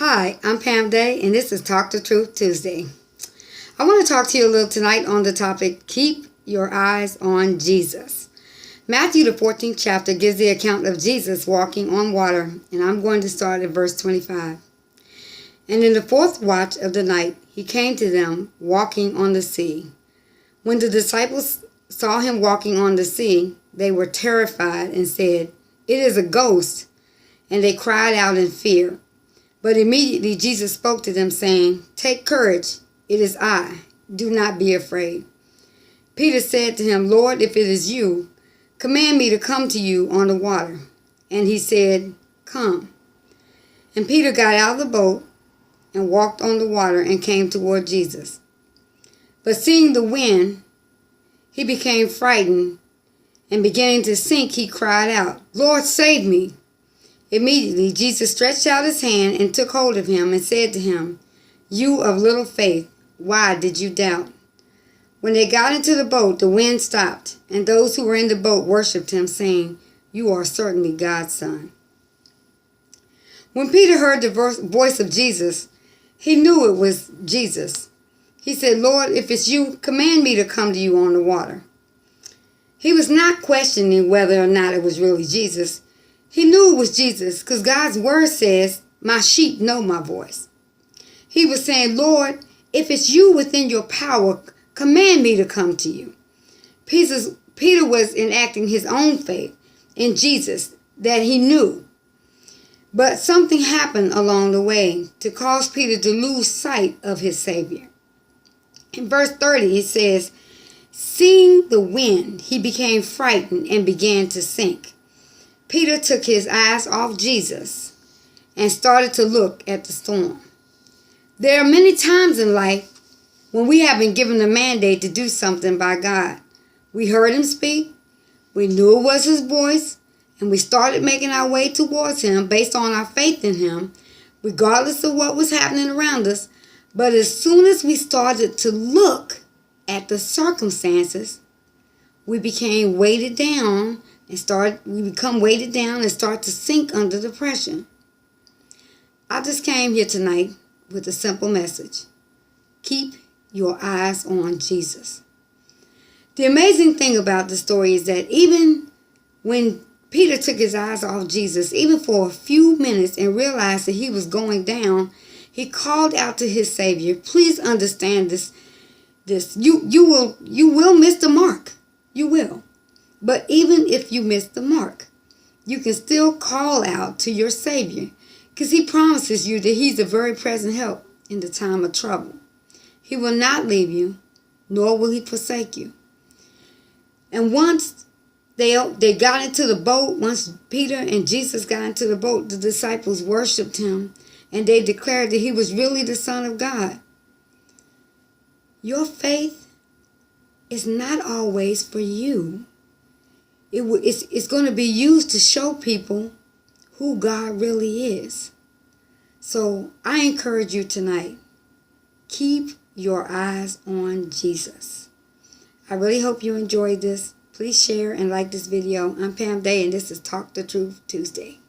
Hi, I'm Pam Day, and this is Talk the Truth Tuesday. I want to talk to you a little tonight on the topic, Keep Your Eyes on Jesus. Matthew, the 14th chapter, gives the account of Jesus walking on water, and I'm going to start at verse 25. And in the fourth watch of the night, he came to them walking on the sea. When the disciples saw him walking on the sea, they were terrified and said, "It is a ghost," and they cried out in fear. But immediately Jesus spoke to them, saying, "Take courage, it is I. Do not be afraid." Peter said to him, "Lord, if it is you, command me to come to you on the water." And he said, "Come." And Peter got out of the boat and walked on the water and came toward Jesus. But seeing the wind, he became frightened, and beginning to sink, he cried out, "Lord, save me." Immediately Jesus stretched out his hand and took hold of him and said to him, "You of little faith, why did you doubt?" When they got into the boat, the wind stopped, and those who were in the boat worshipped him, saying, "You are certainly God's Son." When Peter heard the voice of Jesus, he knew it was Jesus. He said, "Lord, if it's you, command me to come to you on the water." He was not questioning whether or not it was really Jesus. He knew it was Jesus because God's word says, "My sheep know my voice." He was saying, "Lord, if it's you within your power, command me to come to you." Peter was enacting his own faith in Jesus that he knew. But something happened along the way to cause Peter to lose sight of his Savior. In verse 30, it says, "Seeing the wind, he became frightened and began to sink." Peter took his eyes off Jesus and started to look at the storm. There are many times in life when we have been given a mandate to do something by God. We heard him speak, we knew it was his voice, and we started making our way towards him based on our faith in him, regardless of what was happening around us. But as soon as we started to look at the circumstances, we became weighted down we become weighted down and start to sink under the pressure. I just came here tonight with a simple message. Keep your eyes on Jesus. The amazing thing about the story is that even when Peter took his eyes off Jesus, even for a few minutes, and realized that he was going down, he called out to his Savior, "Please understand this. You will miss the mark. You will. But even if you miss the mark, you can still call out to your Savior, because he promises you that he's a very present help in the time of trouble. He will not leave you, nor will he forsake you." And once they got into the boat, once Peter and Jesus got into the boat, the disciples worshipped him, and they declared that he was really the Son of God. Your faith is not always for you. It's going to be used to show people who God really is. So I encourage you tonight, keep your eyes on Jesus. I really hope you enjoyed this. Please share and like this video. I'm Pam Day, and this is Talk the Truth Tuesday.